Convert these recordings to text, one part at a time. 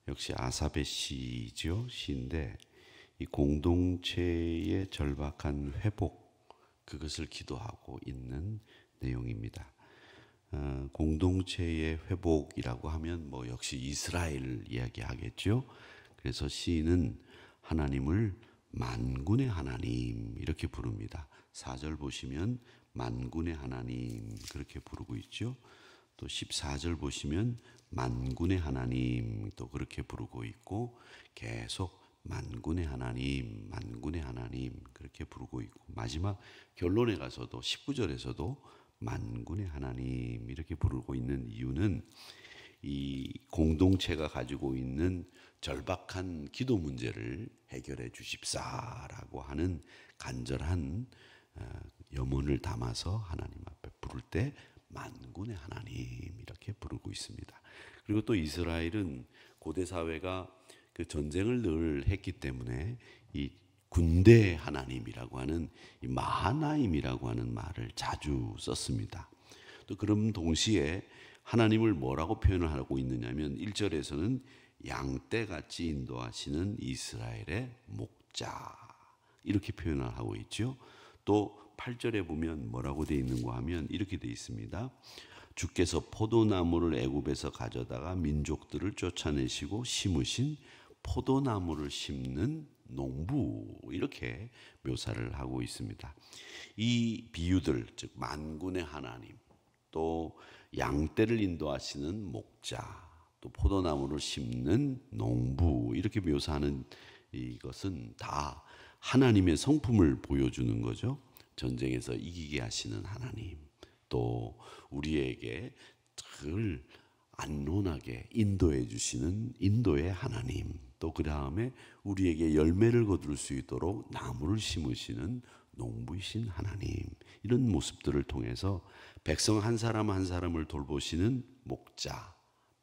역시 아삽의 시죠. 시인데 이 공동체의 절박한 회복, 그것을 기도하고 있는 내용입니다. 공동체의 회복이라고 하면 뭐 역시 이스라엘 이야기하겠죠. 그래서 시인은 하나님을 만군의 하나님 이렇게 부릅니다. 4절 보시면 만군의 하나님 그렇게 부르고 있죠. 또 14절 보시면 만군의 하나님 또 그렇게 부르고 있고, 계속 만군의 하나님, 만군의 하나님 그렇게 부르고 있고, 마지막 결론에 가서도 19절에서도 만군의 하나님 이렇게 부르고 있는 이유는 이 공동체가 가지고 있는 절박한 기도 문제를 해결해 주십사라고 하는 간절한 염원을 담아서 하나님 앞에 부를 때 만군의 하나님 이렇게 부르고 있습니다. 그리고 또 이스라엘은 고대 사회가 그 전쟁을 늘 했기 때문에 이 군대 하나님이라고 하는 이 마하나임이라고 하는 말을 자주 썼습니다. 또 그런 동시에 하나님을 뭐라고 표현을 하고 있느냐면 1절에서는 양떼같이 인도하시는 이스라엘의 목자 이렇게 표현을 하고 있죠. 또 8절에 보면 뭐라고 되어 있는가 하면 이렇게 되어 있습니다. 주께서 포도나무를 애굽에서 가져다가 민족들을 쫓아내시고 심으신 포도나무를 심는 농부 이렇게 묘사를 하고 있습니다. 이 비유들, 즉 만군의 하나님, 또 양떼를 인도하시는 목자, 또 포도나무를 심는 농부 이렇게 묘사하는 이것은 다 하나님의 성품을 보여주는 거죠. 전쟁에서 이기게 하시는 하나님, 또 우리에게 늘 안온하게 인도해 주시는 인도의 하나님, 또 그 다음에 우리에게 열매를 거둘 수 있도록 나무를 심으시는 농부이신 하나님, 이런 모습들을 통해서 백성 한 사람 한 사람을 돌보시는 목자,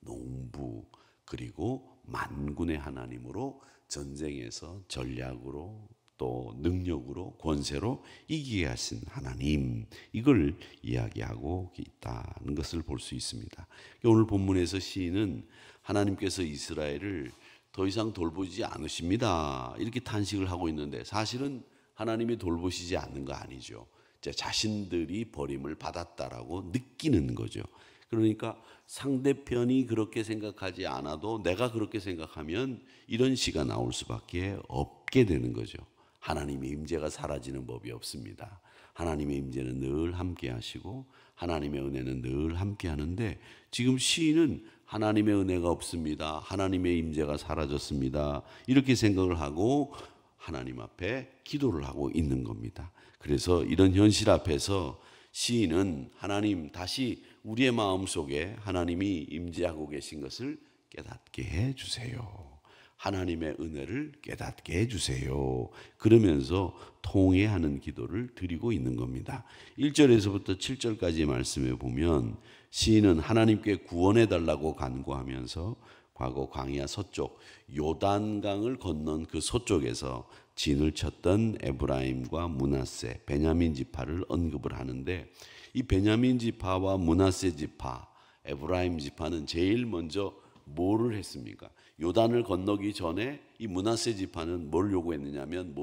농부, 그리고 만군의 하나님으로 전쟁에서 전략으로 또 능력으로 권세로 이기게 하신 하나님, 이걸 이야기하고 있다는 것을 볼 수 있습니다. 오늘 본문에서 시인은 하나님께서 이스라엘을 더 이상 돌보지 않으십니다 이렇게 탄식을 하고 있는데, 사실은 하나님이 돌보시지 않는 거 아니죠. 자신들이 버림을 받았다라고 느끼는 거죠. 그러니까 상대편이 그렇게 생각하지 않아도 내가 그렇게 생각하면 이런 시가 나올 수밖에 없게 되는 거죠. 하나님의 임재가 사라지는 법이 없습니다. 하나님의 임재는 늘 함께 하시고 하나님의 은혜는 늘 함께 하는데, 지금 시인은 하나님의 은혜가 없습니다, 하나님의 임재가 사라졌습니다 이렇게 생각을 하고 하나님 앞에 기도를 하고 있는 겁니다. 그래서 이런 현실 앞에서 시인은 하나님, 다시 우리의 마음속에 하나님이 임재하고 계신 것을 깨닫게 해주세요, 하나님의 은혜를 깨닫게 해주세요, 그러면서 통회하는 기도를 드리고 있는 겁니다. 1절에서부터 7절까지의 말씀에 보면 시인은 하나님께 구원해 달라고 간구하면서 과거 광야 서쪽 요단강을 건넌 그 서쪽에서 진을 쳤던 에브라임과 므낫세, 베냐민 지파를 언급을 하는데, 이 베냐민 지파와 므낫세 지파, 에브라임 지파는 제일 먼저 뭐를 했습니까? 요단을 건너기 전에 이 므낫세 지파는 뭘 요구했느냐면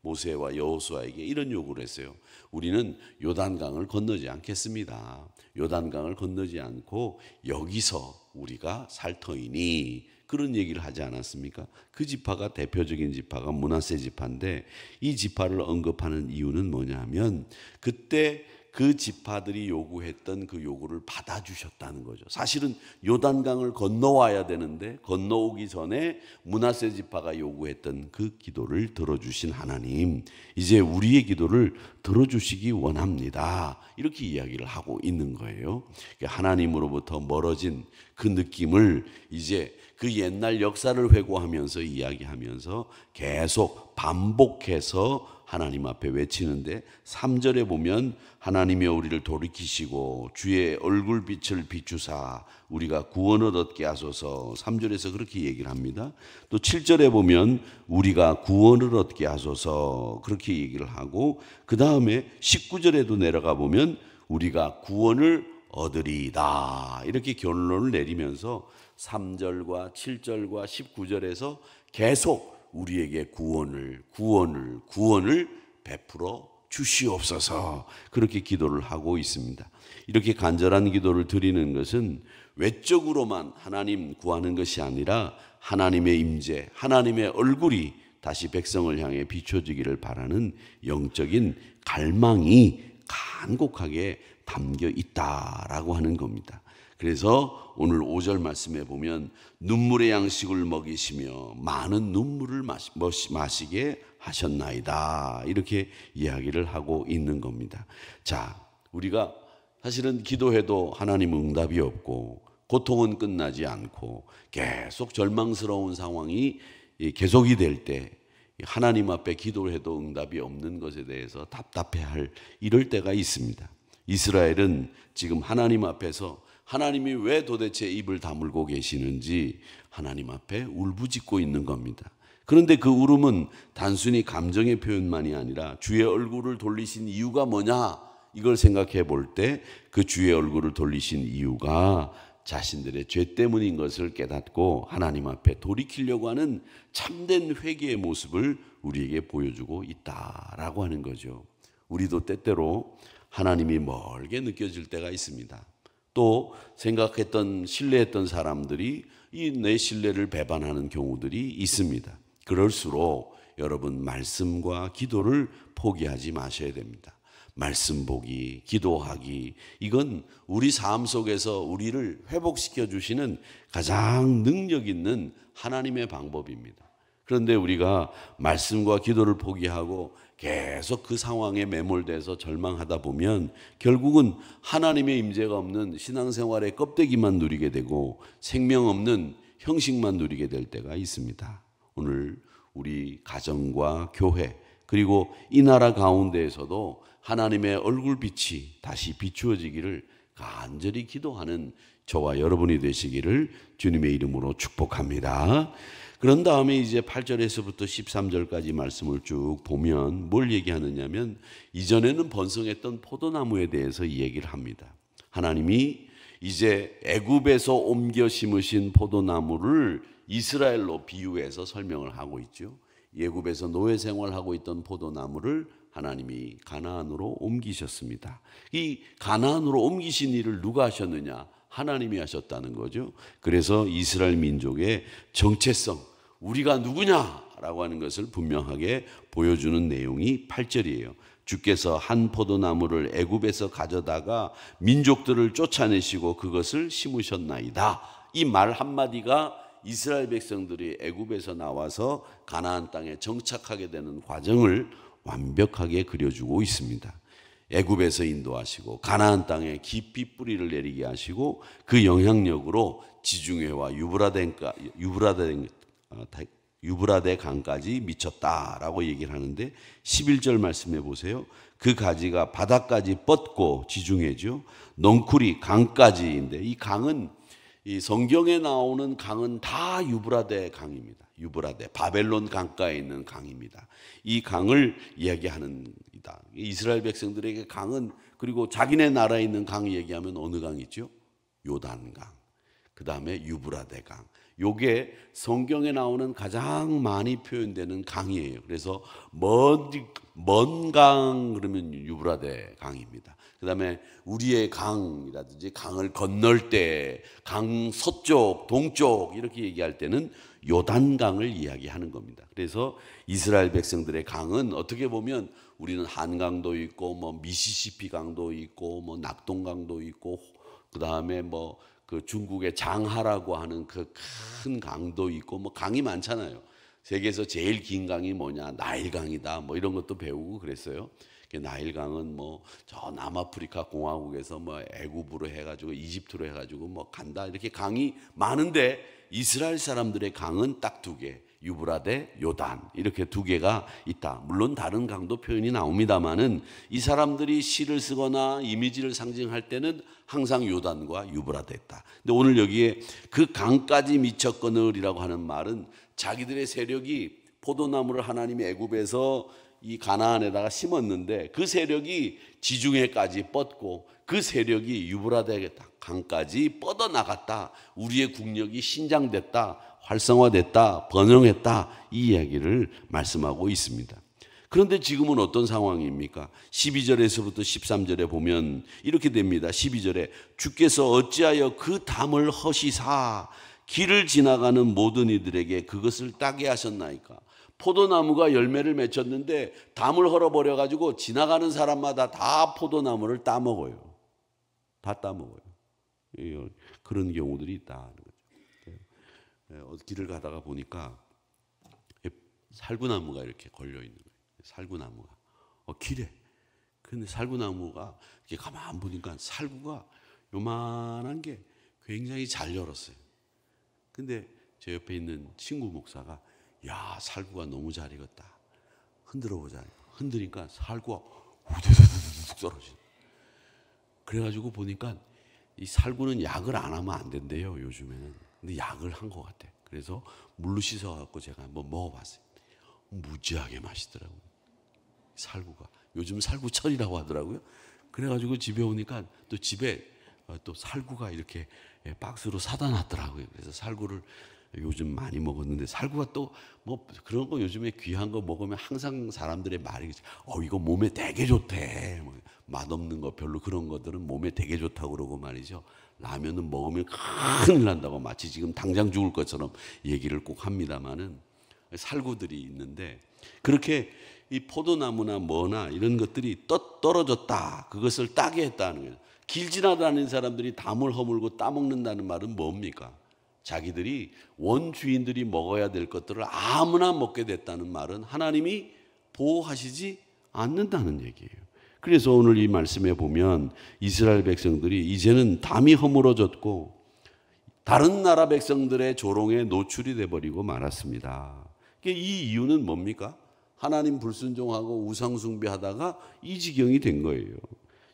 모세와 여호수아에게 이런 요구를 했어요. 우리는 요단강을 건너지 않겠습니다. 요단강을 건너지 않고 여기서 우리가 살 터이니, 그런 얘기를 하지 않았습니까? 그 지파가 대표적인 지파가 므낫세 지파인데, 이 지파를 언급하는 이유는 뭐냐면 그때 그 지파들이 요구했던 그 요구를 받아주셨다는 거죠. 사실은 요단강을 건너와야 되는데 건너오기 전에 므낫세 지파가 요구했던 그 기도를 들어주신 하나님, 이제 우리의 기도를 들어주시기 원합니다 이렇게 이야기를 하고 있는 거예요. 하나님으로부터 멀어진 그 느낌을 이제 그 옛날 역사를 회고하면서 이야기하면서 계속 반복해서 하나님 앞에 외치는데, 3절에 보면 하나님이여 우리를 돌이키시고 주의 얼굴빛을 비추사 우리가 구원을 얻게 하소서, 3절에서 그렇게 얘기를 합니다. 또 7절에 보면 우리가 구원을 얻게 하소서 그렇게 얘기를 하고, 그 다음에 19절에도 내려가 보면 우리가 구원을 얻으리이다 이렇게 결론을 내리면서 3절과 7절과 19절에서 계속 우리에게 구원을 베풀어 주시옵소서, 그렇게 기도를 하고 있습니다. 이렇게 간절한 기도를 드리는 것은 외적으로만 하나님 구하는 것이 아니라 하나님의 임재, 하나님의 얼굴이 다시 백성을 향해 비춰지기를 바라는 영적인 갈망이 간곡하게 담겨 있다라고 하는 겁니다. 그래서 오늘 5절 말씀에 보면 눈물의 양식을 먹이시며 많은 눈물을 마시게 하셨나이다, 이렇게 이야기를 하고 있는 겁니다. 자, 우리가 사실은 기도해도 하나님 응답이 없고 고통은 끝나지 않고 계속 절망스러운 상황이 계속이 될 때 하나님 앞에 기도를 해도 응답이 없는 것에 대해서 답답해할 이럴 때가 있습니다. 이스라엘은 지금 하나님 앞에서 하나님이 왜 도대체 입을 다물고 계시는지 하나님 앞에 울부짖고 있는 겁니다. 그런데 그 울음은 단순히 감정의 표현만이 아니라 주의 얼굴을 돌리신 이유가 뭐냐, 이걸 생각해 볼 때 그 주의 얼굴을 돌리신 이유가 자신들의 죄 때문인 것을 깨닫고 하나님 앞에 돌이키려고 하는 참된 회개의 모습을 우리에게 보여주고 있다라고 하는 거죠. 우리도 때때로 하나님이 멀게 느껴질 때가 있습니다. 또 생각했던, 신뢰했던 사람들이 이 내 신뢰를 배반하는 경우들이 있습니다. 그럴수록 여러분 말씀과 기도를 포기하지 마셔야 됩니다. 말씀 보기, 기도하기, 이건 우리 삶 속에서 우리를 회복시켜 주시는 가장 능력 있는 하나님의 방법입니다. 그런데 우리가 말씀과 기도를 포기하고 계속 그 상황에 매몰돼서 절망하다 보면 결국은 하나님의 임재가 없는 신앙생활의 껍데기만 누리게 되고 생명 없는 형식만 누리게 될 때가 있습니다. 오늘 우리 가정과 교회 그리고 이 나라 가운데에서도 하나님의 얼굴빛이 다시 비추어지기를 간절히 기도하는 저와 여러분이 되시기를 주님의 이름으로 축복합니다. 그런 다음에 이제 8절에서부터 13절까지 말씀을 쭉 보면 뭘 얘기하느냐면 이전에는 번성했던 포도나무에 대해서 이 얘기를 합니다. 하나님이 이제 애굽에서 옮겨 심으신 포도나무를 이스라엘로 비유해서 설명을 하고 있죠. 애굽에서 노예 생활하고 있던 포도나무를 하나님이 가나안으로 옮기셨습니다. 이 가나안으로 옮기신 일을 누가 하셨느냐? 하나님이 하셨다는 거죠. 그래서 이스라엘 민족의 정체성, 우리가 누구냐라고 하는 것을 분명하게 보여주는 내용이 8절이에요. 주께서 한 포도나무를 애굽에서 가져다가 민족들을 쫓아내시고 그것을 심으셨나이다. 이 말 한마디가 이스라엘 백성들이 애굽에서 나와서 가나안 땅에 정착하게 되는 과정을 완벽하게 그려주고 있습니다. 애굽에서 인도하시고 가나안 땅에 깊이 뿌리를 내리게 하시고 그 영향력으로 지중해와 유브라데 강까지 미쳤다라고 얘기를 하는데 11절 말씀해 보세요. 그 가지가 바다까지 뻗고 지중해죠. 넝쿨이 강까지인데 이 강은 이 성경에 나오는 강은 다 유브라데 강입니다. 유브라데 바벨론 강가에 있는 강입니다. 이 강을 이야기하는 이다. 이스라엘 백성들에게 강은 그리고 자기네 나라에 있는 강 얘기하면 어느 강이 있죠? 요단강. 그 다음에 유브라데 강. 요게 성경에 나오는 가장 많이 표현되는 강이에요. 그래서 먼 강 그러면 유브라데 강입니다. 그 다음에 우리의 강이라든지 강을 건널 때 강 서쪽, 동쪽 이렇게 얘기할 때는 요단강을 이야기하는 겁니다. 그래서 이스라엘 백성들의 강은 어떻게 보면 우리는 한강도 있고 뭐 미시시피 강도 있고 뭐 낙동강도 있고 그 다음에 뭐 그 중국의 장하라고 하는 그 큰 강도 있고 뭐 강이 많잖아요. 세계에서 제일 긴 강이 뭐냐? 나일강이다. 뭐 이런 것도 배우고 그랬어요. 나일강은 뭐 저 남아프리카 공화국에서 뭐 애굽으로 해가지고 이집트로 해가지고 뭐 간다 이렇게 강이 많은데 이스라엘 사람들의 강은 딱 두 개, 유브라데, 요단 이렇게 두 개가 있다. 물론 다른 강도 표현이 나옵니다만은 이 사람들이 시를 쓰거나 이미지를 상징할 때는 항상 요단과 유브라데였다. 근데 오늘 여기에 그 강까지 미쳤거늘이라고 하는 말은 자기들의 세력이 포도나무를 하나님이 애굽에서 이 가나안에다가 심었는데 그 세력이 지중해까지 뻗고 그 세력이 유브라데 강까지 뻗어나갔다. 우리의 국력이 신장됐다, 활성화됐다, 번영했다, 이 이야기를 말씀하고 있습니다. 그런데 지금은 어떤 상황입니까? 12절에서부터 13절에 보면 이렇게 됩니다. 12절에 주께서 어찌하여 그 담을 허시사 길을 지나가는 모든 이들에게 그것을 따게 하셨나이까? 포도나무가 열매를 맺혔는데 담을 헐어버려가지고 지나가는 사람마다 다 포도나무를 따먹어요. 다 따먹어요. 그런 경우들이 있다는 거죠. 길을 가다가 보니까 살구나무가 이렇게 걸려있는 거예요. 살구나무가 길에. 근데 살구나무가 이렇게 가만 보니까 살구가 요만한 게 굉장히 잘 열었어요. 근데 제 옆에 있는 친구 목사가 야, 살구가 너무 잘 익었다. 흔들어 보자. 흔드니까 살구가 우두두두둑 떨어지네. 그래가지고 보니까 이 살구는 약을 안 하면 안 된대요, 요즘에는. 근데 약을 한 것 같아. 그래서 물로 씻어갖고 제가 한번 먹어봤어요. 무지하게 맛있더라고요. 살구가. 요즘 살구철이라고 하더라고요. 그래가지고 집에 오니까 또 집에 또 살구가 이렇게 박스로 사다 놨더라고요. 그래서 살구를 요즘 많이 먹었는데 살구가 또 뭐 그런 거 요즘에 귀한 거 먹으면 항상 사람들의 말이 이거 몸에 되게 좋대. 뭐 맛없는 거 별로 그런 것들은 몸에 되게 좋다고 그러고 말이죠. 라면은 먹으면 큰일 난다고 마치 지금 당장 죽을 것처럼 얘기를 꼭 합니다만은 살구들이 있는데 그렇게 이 포도나무나 뭐나 이런 것들이 떨어졌다. 그것을 따게 했다는 거예요. 길 지나다니는 사람들이 담을 허물고 따먹는다는 말은 뭡니까? 자기들이 원주인들이 먹어야 될 것들을 아무나 먹게 됐다는 말은 하나님이 보호하시지 않는다는 얘기예요. 그래서 오늘 이 말씀에 보면 이스라엘 백성들이 이제는 담이 허물어졌고 다른 나라 백성들의 조롱에 노출이 돼버리고 말았습니다. 이 이유는 뭡니까? 하나님 불순종하고 우상 숭배하다가 이 지경이 된 거예요.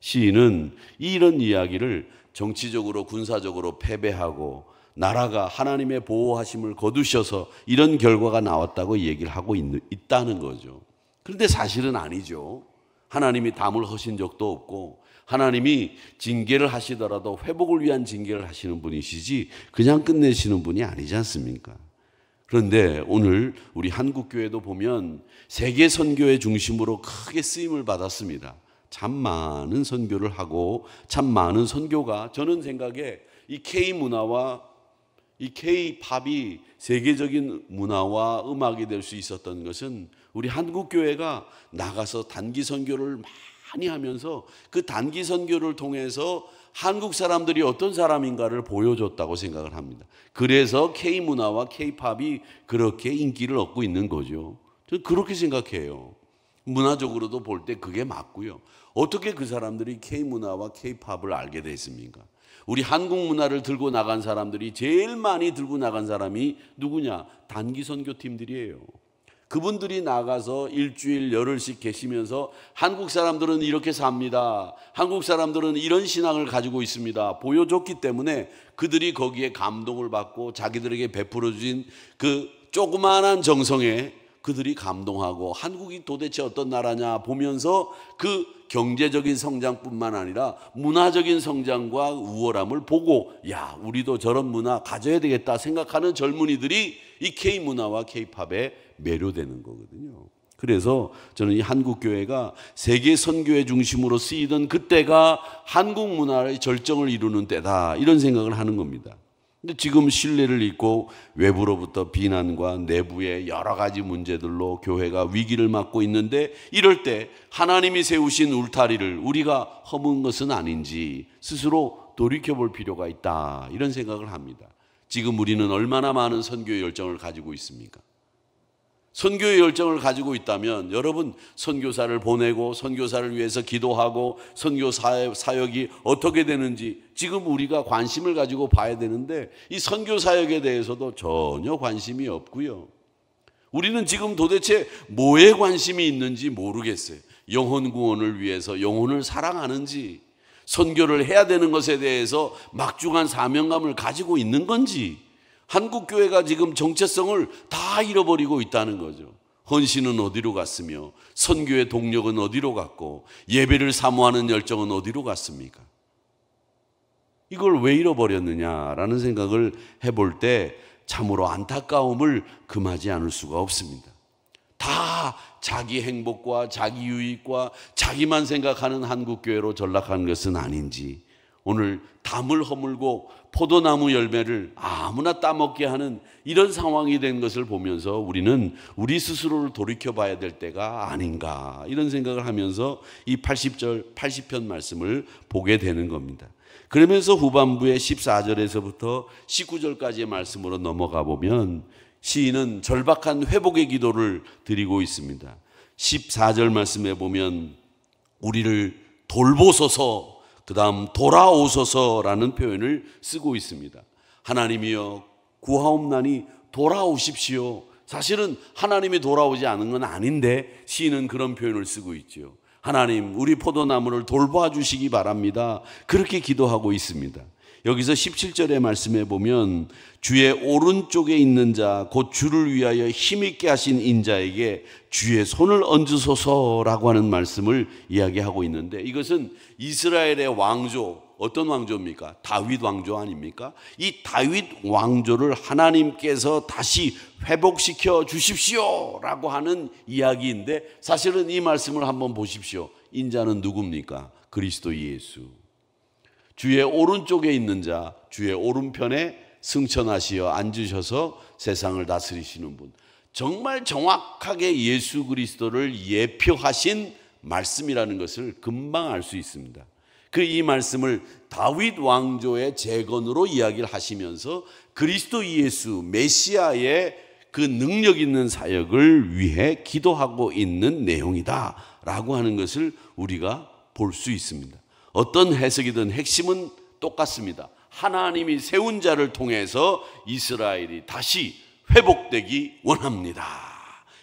시인은 이런 이야기를 정치적으로 군사적으로 패배하고 나라가 하나님의 보호하심을 거두셔서 이런 결과가 나왔다고 얘기를 하고 있다는 거죠. 그런데 사실은 아니죠. 하나님이 담을 허신 적도 없고 하나님이 징계를 하시더라도 회복을 위한 징계를 하시는 분이시지 그냥 끝내시는 분이 아니지 않습니까? 그런데 오늘 우리 한국교회도 보면 세계 선교의 중심으로 크게 쓰임을 받았습니다. 참 많은 선교를 하고 참 많은 선교가 저는 생각에 이 K문화와 이 K-팝이 세계적인 문화와 음악이 될 수 있었던 것은 우리 한국교회가 나가서 단기 선교를 많이 하면서 그 단기 선교를 통해서 한국 사람들이 어떤 사람인가를 보여줬다고 생각을 합니다. 그래서 K문화와 K-팝이 그렇게 인기를 얻고 있는 거죠. 저는 그렇게 생각해요. 문화적으로도 볼 때 그게 맞고요. 어떻게 그 사람들이 K문화와 K-팝을 알게 됐습니까? 우리 한국 문화를 들고 나간 사람들이 제일 많이 들고 나간 사람이 누구냐? 단기 선교팀들이에요. 그분들이 나가서 일주일 열흘씩 계시면서 한국 사람들은 이렇게 삽니다. 한국 사람들은 이런 신앙을 가지고 있습니다. 보여줬기 때문에 그들이 거기에 감동을 받고 자기들에게 베풀어 주신 그 조그마한 정성에 그들이 감동하고 한국이 도대체 어떤 나라냐 보면서 그 경제적인 성장뿐만 아니라 문화적인 성장과 우월함을 보고 야, 우리도 저런 문화 가져야 되겠다 생각하는 젊은이들이 이 K문화와 K팝에 매료되는 거거든요. 그래서 저는 이 한국교회가 세계 선교의 중심으로 쓰이던 그때가 한국 문화의 절정을 이루는 때다, 이런 생각을 하는 겁니다. 근데 지금 신뢰를 잃고 외부로부터 비난과 내부의 여러 가지 문제들로 교회가 위기를 맞고 있는데, 이럴 때 하나님이 세우신 울타리를 우리가 허문 것은 아닌지 스스로 돌이켜볼 필요가 있다, 이런 생각을 합니다. 지금 우리는 얼마나 많은 선교의 열정을 가지고 있습니까? 선교의 열정을 가지고 있다면 여러분, 선교사를 보내고 선교사를 위해서 기도하고 선교 사역이 어떻게 되는지 지금 우리가 관심을 가지고 봐야 되는데, 이 선교 사역에 대해서도 전혀 관심이 없고요. 우리는 지금 도대체 뭐에 관심이 있는지 모르겠어요. 영혼 구원을 위해서 영혼을 사랑하는지, 선교를 해야 되는 것에 대해서 막중한 사명감을 가지고 있는 건지, 한국교회가 지금 정체성을 다 잃어버리고 있다는 거죠. 헌신은 어디로 갔으며 선교의 동력은 어디로 갔고 예배를 사모하는 열정은 어디로 갔습니까? 이걸 왜 잃어버렸느냐라는 생각을 해볼 때 참으로 안타까움을 금하지 않을 수가 없습니다. 다 자기 행복과 자기 유익과 자기만 생각하는 한국교회로 전락한 것은 아닌지, 오늘 담을 허물고 포도나무 열매를 아무나 따먹게 하는 이런 상황이 된 것을 보면서 우리는 우리 스스로를 돌이켜봐야 될 때가 아닌가, 이런 생각을 하면서 이 80편 말씀을 보게 되는 겁니다. 그러면서 후반부의 14절에서부터 19절까지의 말씀으로 넘어가 보면 시인은 절박한 회복의 기도를 드리고 있습니다. 14절 말씀에 보면 우리를 돌보소서, 그 다음 돌아오소서라는 표현을 쓰고 있습니다. 하나님이여 구하옵나니 돌아오십시오. 사실은 하나님이 돌아오지 않은 건 아닌데 시인은 그런 표현을 쓰고 있죠. 하나님, 우리 포도나무를 돌봐 주시기 바랍니다. 그렇게 기도하고 있습니다. 여기서 17절의 말씀에 보면 주의 오른쪽에 있는 자, 곧 주를 위하여 힘있게 하신 인자에게 주의 손을 얹으소서라고 하는 말씀을 이야기하고 있는데, 이것은 이스라엘의 왕조, 어떤 왕조입니까? 다윗 왕조 아닙니까? 이 다윗 왕조를 하나님께서 다시 회복시켜 주십시오 라고 하는 이야기인데, 사실은 이 말씀을 한번 보십시오. 인자는 누굽니까? 그리스도 예수. 주의 오른쪽에 있는 자, 주의 오른편에 승천하시어 앉으셔서 세상을 다스리시는 분, 정말 정확하게 예수 그리스도를 예표하신 말씀이라는 것을 금방 알 수 있습니다. 이 말씀을 다윗 왕조의 재건으로 이야기를 하시면서 그리스도 예수 메시아의 그 능력 있는 사역을 위해 기도하고 있는 내용이다라고 하는 것을 우리가 볼 수 있습니다. 어떤 해석이든 핵심은 똑같습니다. 하나님이 세운 자를 통해서 이스라엘이 다시 회복되기 원합니다.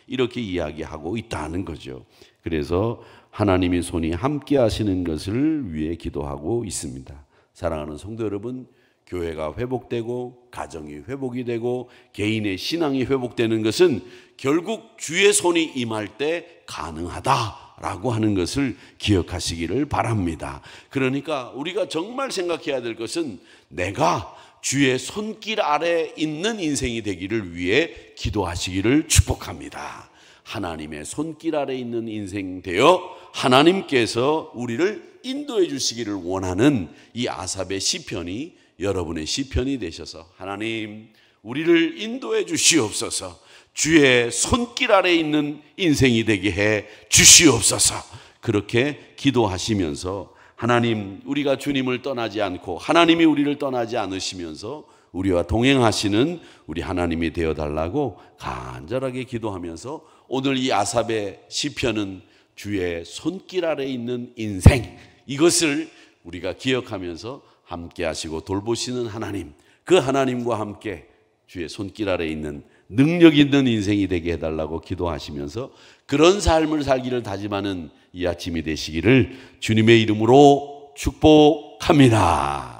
이렇게 이야기하고 있다는 거죠. 그래서 하나님의 손이 함께 하시는 것을 위해 기도하고 있습니다. 사랑하는 성도 여러분, 교회가 회복되고 가정이 회복이 되고 개인의 신앙이 회복되는 것은 결국 주의 손이 임할 때 가능하다라고 하는 것을 기억하시기를 바랍니다. 그러니까 우리가 정말 생각해야 될 것은 내가 주의 손길 아래 있는 인생이 되기를 위해 기도하시기를 축복합니다. 하나님의 손길 아래 있는 인생 되어 하나님께서 우리를 인도해 주시기를 원하는 이 아삽의 시편이 여러분의 시편이 되셔서 하나님, 우리를 인도해 주시옵소서, 주의 손길 아래 있는 인생이 되게 해 주시옵소서, 그렇게 기도하시면서 하나님, 우리가 주님을 떠나지 않고 하나님이 우리를 떠나지 않으시면서 우리와 동행하시는 우리 하나님이 되어달라고 간절하게 기도하면서 오늘 이 아삽의 시편은 주의 손길 아래 있는 인생, 이것을 우리가 기억하면서 함께 하시고 돌보시는 하나님, 그 하나님과 함께 주의 손길 아래 있는 능력 있는 인생이 되게 해달라고 기도하시면서 그런 삶을 살기를 다짐하는 이 아침이 되시기를 주님의 이름으로 축복합니다.